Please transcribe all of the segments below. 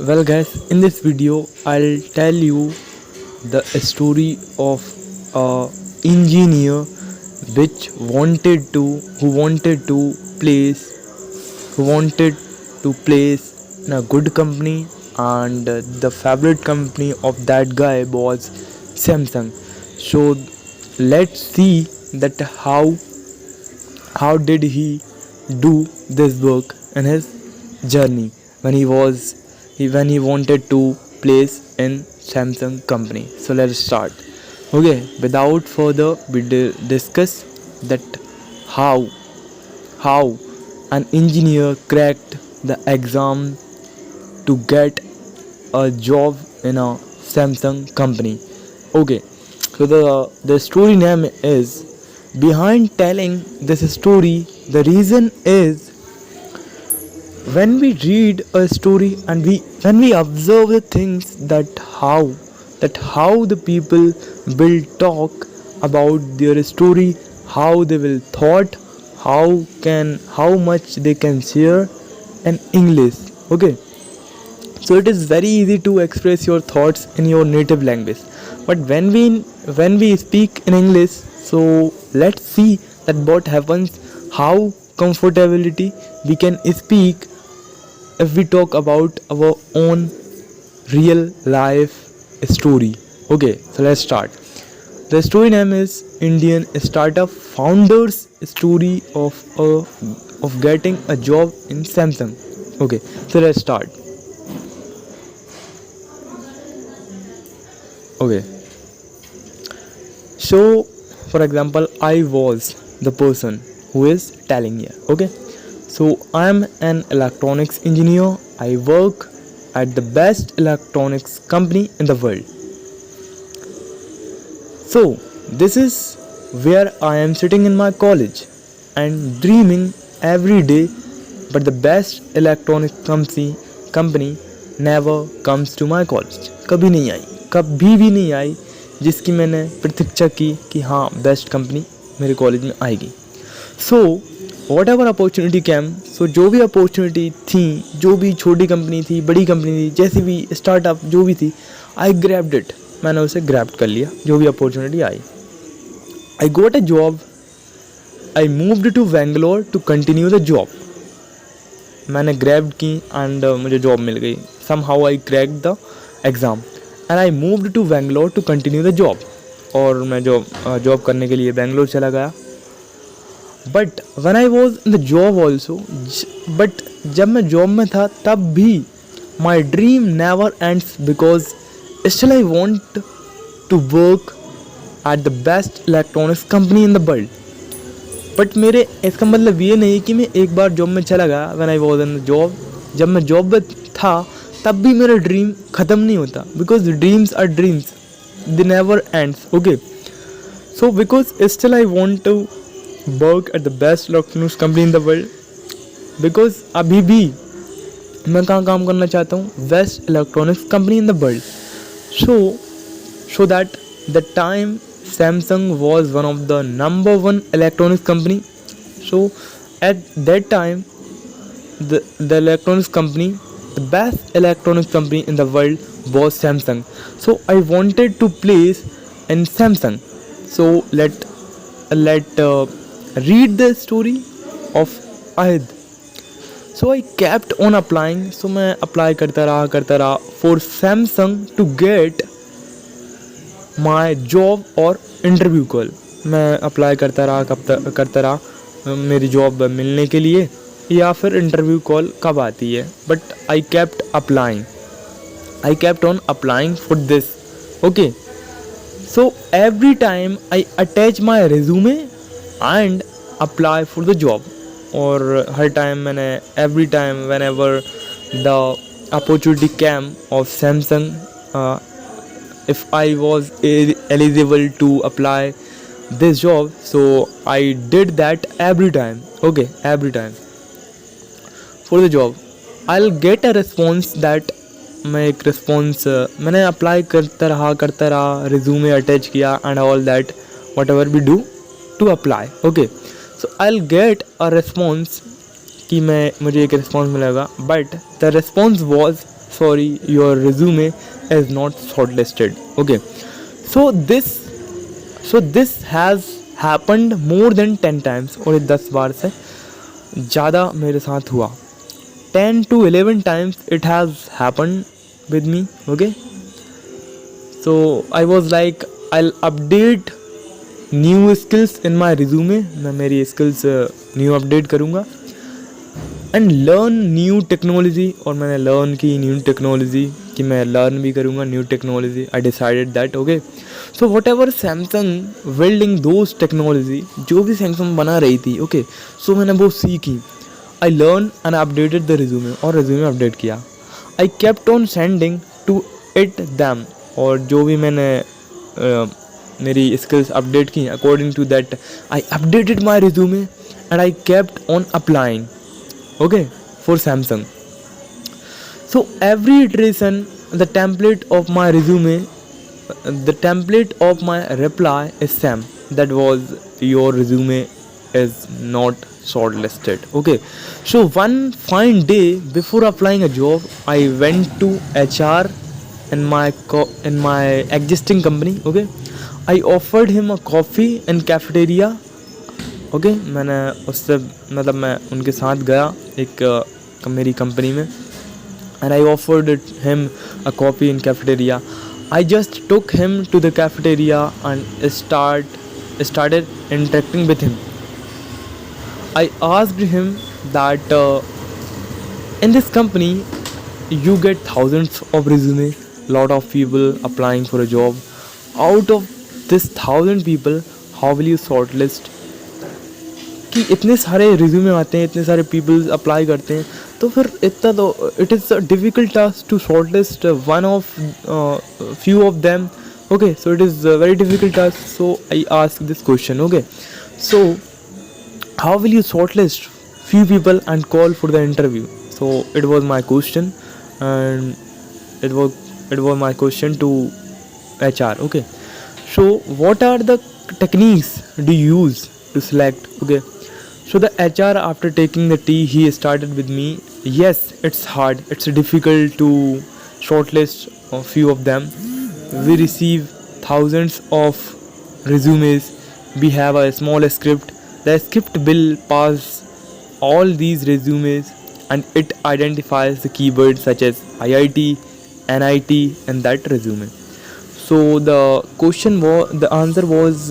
Well guys, in this video I'll tell you the story of a engineer who wanted to place in a good company, and the favorite company of that guy was Samsung. So let's see that how did he do this work in his journey when he wanted to place in Samsung company. So let's start. Okay, without further we discuss that how how an engineer cracked the exam to get a job in a Samsung company. Okay, so the story name is, behind telling this story, the reason is, when we read a story and when we observe the things that how the people will talk about their story, how they will thought, how much they can share in English. Okay, so it is very easy to express your thoughts in your native language, but when we speak in English, so let's see that what happens, how comfortability we can speak if we talk about our own real life story. Okay, so let's start. The story name is Indian Startup Founders Story of Getting a Job in Samsung. Okay, so let's start. Okay, so for example, I was the person who is telling here. Okay, so I am an electronics engineer. I work at the best electronics company in the world. So this is where I am sitting in my college and dreaming every day, but the best electronic company never comes to my college. कभी नहीं आई, कभी भी नहीं आई जिसकी मैंने प्रतीक्षा की कि हाँ बेस्ट कंपनी मेरे कॉलेज में आएगी. So whatever opportunity came, so जो भी अपॉर्चुनिटी थी, जो भी छोटी कंपनी थी, बड़ी कंपनी थी, जैसी भी स्टार्टअप जो भी थी, आई ग्रैब्ड इट, मैंने उसे ग्रैब्ड कर लिया जो भी अपॉर्चुनिटी आई. I got a job, I moved to Bangalore to continue the job. मैंने ग्रैब्ड की एंड मुझे जॉब मिल गई. Somehow I cracked the exam and I moved to Bangalore to continue the job. और मैं जॉब करने के लिए बेंगलोर चला गया. But when I was in the job also, but जब मैं जॉब में था तब भी my dream never ends, because still I want to work at the best electronics company in the world. But मेरे इसका मतलब ये नहीं कि मैं एक बार जॉब में चला गया. When I was in the job, जब मैं जॉब में था तब भी मेरा ड्रीम ख़त्म नहीं होता, because dreams are dreams, they never ends. Okay, so because still I want to work at the best electronics company in the world, because अभी भी मैं कहाँ काम करना चाहता हूँ, best electronics company in the world. So that the time Samsung was one of the number one electronics company. So at that time, the electronics company, the best electronics company in the world was Samsung. So I wanted to place in Samsung. So let read the story of Ahid. So I kept on applying. So मैं apply करता रहा for Samsung to get my job और interview call. मैं apply करता रहा मेरी job मिलने के लिए, या फिर इंटरव्यू कॉल कब आती है. But I kept on applying for this. Okay, so every time I attach my resume and apply for the job. और हर टाइम मैंने every time whenever the opportunity came of Samsung, if I was eligible to apply this job, so I did that every time. Okay, every time for the job I'll get a response that मैं एक response मैंने apply करता रहा, resume attach किया and all that, whatever we do to apply. Okay, so I'll get a response कि मुझे एक response मिलेगा, but the response was sorry, your resume is not shortlisted. Okay, so this has happened more than 10 times, और ये 10 बार से ज़्यादा मेरे साथ हुआ. 10 to 11 times it has happened with me. Okay, so I was like, I'll update new skills in my resume. मैं मेरी skills new update करूँगा and learn new technology. और मैंने learn की new technology कि मैं learn भी करूँगा new technology. I decided that. Okay, so whatever Samsung building those technology, जो भी Samsung बना रही थी, okay, so मैंने वो सीखी. I learned and updated the resume, और resume update किया. I kept on sending to it them, और जो भी मैंने मेरी skills update की, according to that I updated my resume and I kept on applying. Okay, for Samsung. So every iteration, the template of my resume, the template of my reply is same. That was, your resume is not shortlisted. Okay, so one fine day before applying a job, I went to HR in my existing company. Okay, I offered him a coffee in cafeteria. Okay, मैंने उससे मतलब मैं उनके साथ गया एक मेरी company में, and I offered him a coffee in cafeteria. I just took him to the cafeteria and started interacting with him. I asked him that in this company you get thousands of resume, lot of people applying for a job. Out of this 1000 people, how will you shortlist? कि इतने सारे resume आते हैं, इतने सारे peoples apply करते हैं, तो फिर इतना तो it is a difficult task to shortlist one of few of them. Okay, so it is very difficult task. So I ask this question. Okay, so how will you shortlist few people and call for the interview? So it was my question, and it was my question to HR. Okay, so what are the techniques do you use to select? Okay, so the HR, after taking the tea, he started with me. Yes, it's hard, it's difficult to shortlist a few of them. We receive thousands of resumes. We have a small script. The script will pass all these resumes and it identifies the keywords such as IIT, NIT in that resume. So the question was, the answer was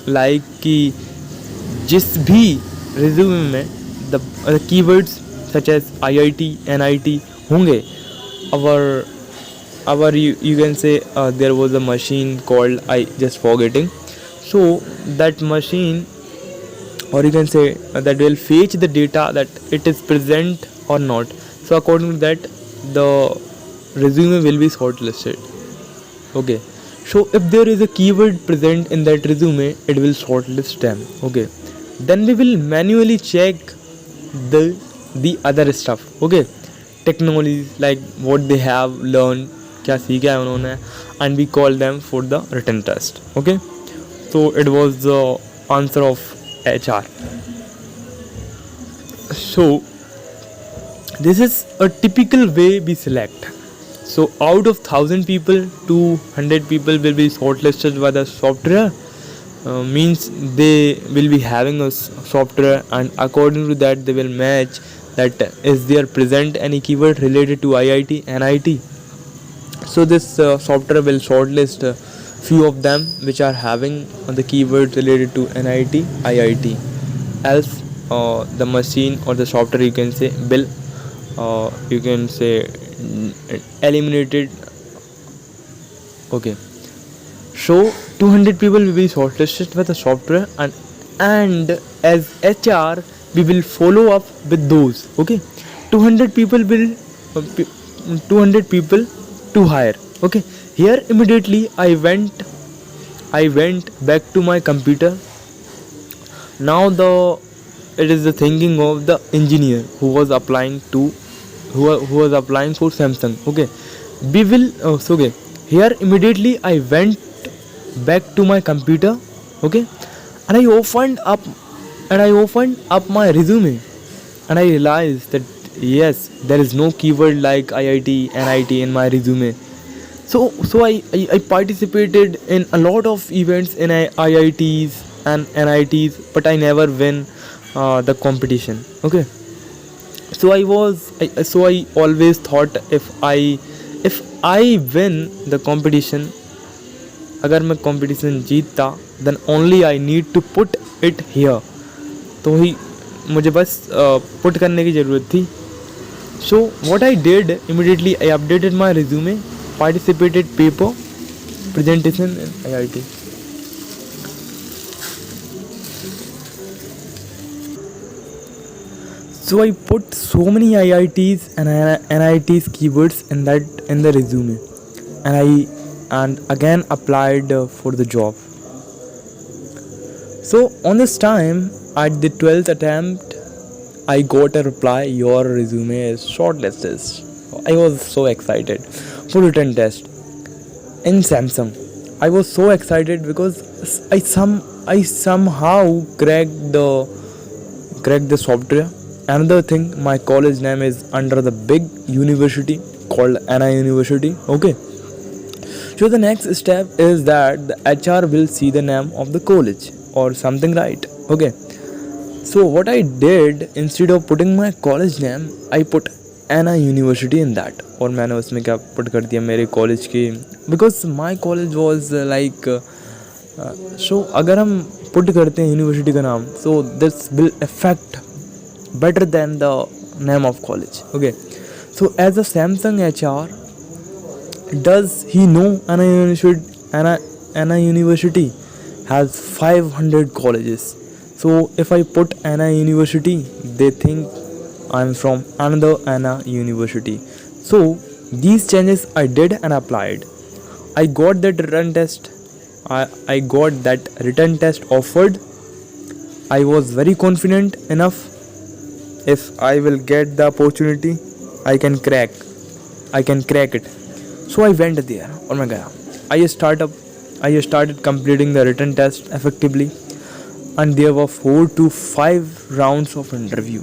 like कि जिस भी resume में the keywords such as IIT, NIT होंगे, our you can say there was a machine called, I just forgetting. So that machine, or you can say that will fetch the data that it is present or not. So according to that, the resume will be shortlisted. Okay, so if there is a keyword present in that resume, it will shortlist them. Okay, then we will manually check the other stuff. Okay, technologies like what they have learned, क्या सीखा है उन्होंने, and we call them for the written test. Okay, so it was the answer of HR. So this is a typical way we select. So out of 1000 people, 200 people will be shortlisted by the software. Means they will be having a software, and according to that they will match that is there present any keyword related to IIT, NIT. So this software will shortlist few of them which are having the keywords related to NIT, IIT. Else the machine or the software, you can say, will you can say eliminated. Okay, so 200 people will be shortlisted with the software, and as HR we will follow up with those. Okay, 200 people will 200 people to hire. Okay, here immediately I went back to my computer. Now it is the thinking of the engineer who was applying for Samsung. Okay, we will okay, here immediately I went back to my computer. Okay, and I opened up my resume, and I realized that yes, there is no keyword like IIT, NIT in my resume. So I participated in a lot of events in IITs and NITs, but I never win the competition. Okay, so I always thought if I win the competition, अगर मैं competition जीतता, then only I need to put it here. तो ही मुझे बस put करने की ज़रूरत थी. So what I did immediately, I updated my resume, participated paper presentation in IIT. So I put so many IITs and NITs keywords in the resume, and again applied for the job. So on this time, at the 12th attempt, I got a reply, your resume is shortlisted. I was so excited for written test in Samsung. I was so excited because I somehow cracked the software. Another thing, my college name is under the big university called Anna University. Okay. So the next step is that the HR will see the name of the college or something, right? Okay. So what I did, instead of putting my college name, I put Anna University in that. और मैंने उसमें क्या put कर दिया मेरे college की, because my college was like so अगर हम put करते हैं university का नाम, so this will affect better than the name of college. Okay. So as a Samsung HR, does he know Anna University has 500 colleges. So if I put Anna University, they think I'm from another Anna University. So these changes I did and applied. I got that written test. I got that written test offered. I was very confident enough. If I will get the opportunity, I can crack it. So I went there और मैं गया. I started completing the written test effectively, and there were 4 to 5 rounds of interview.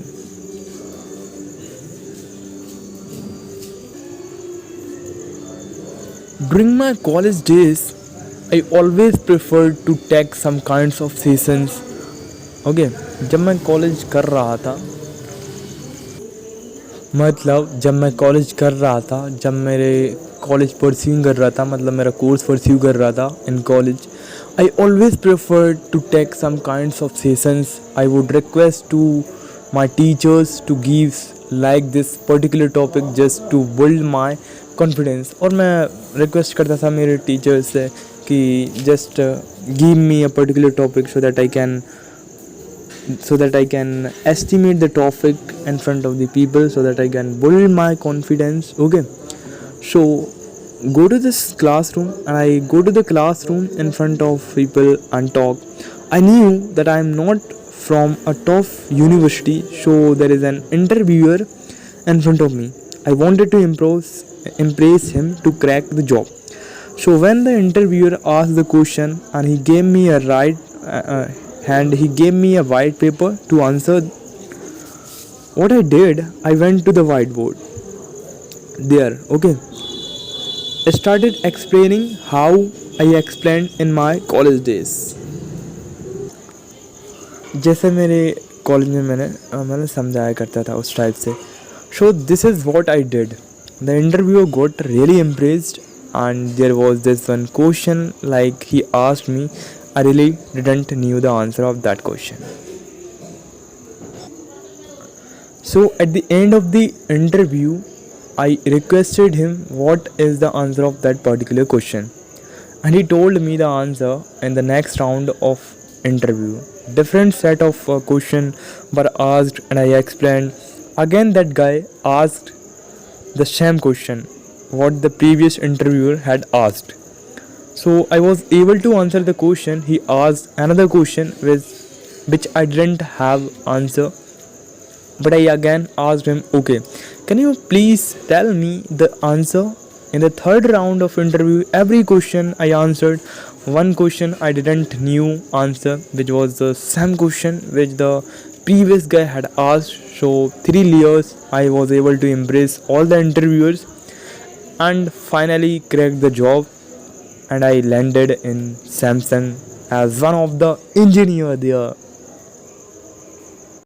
During my college days, I always preferred to take some kinds of sessions. Okay, जब मैं college कर रहा था, जब मैं कॉलेज कर रहा था, जब मेरे कॉलेज परस्यू कर रहा था, मतलब मेरा कोर्स परस्यू कर रहा था in college, I always prefer to take some kinds of sessions. I would request to my teachers to give like this particular topic just to build my confidence. और मैं रिक्वेस्ट करता था मेरे teachers से कि just give me a particular topic so that I can estimate the topic in front of the people, so that I can build my confidence. Okay, so go to this classroom, and I go to the classroom in front of people and talk. I knew that I am not from a top university, so there is an interviewer in front of me. I wanted to impress him to crack the job. So when the interviewer asked the question and he gave me a white paper to answer, what I did, I went to the whiteboard there. Okay, I started explaining how I explained in my college days. जैसे मेरे college में मैंने समझाया करता था उस type से. So this is what I did. The interviewer got really impressed, and there was this one question like he asked me. I really didn't knew the answer of that question. So at the end of the interview, I requested him what is the answer of that particular question, and he told me the answer in the next round of interview. Different set of question were asked, and I explained. Again that guy asked the same question what the previous interviewer had asked. So I was able to answer the question. He asked another question which I didn't have answer, but I again asked him, okay, can you please tell me the answer? In the third round of interview, every question I answered. One question I didn't knew answer, which was the same question which the previous guy had asked. So 3 years I was able to impress all the interviewers and finally cracked the job, and I landed in Samsung as one of the engineer there.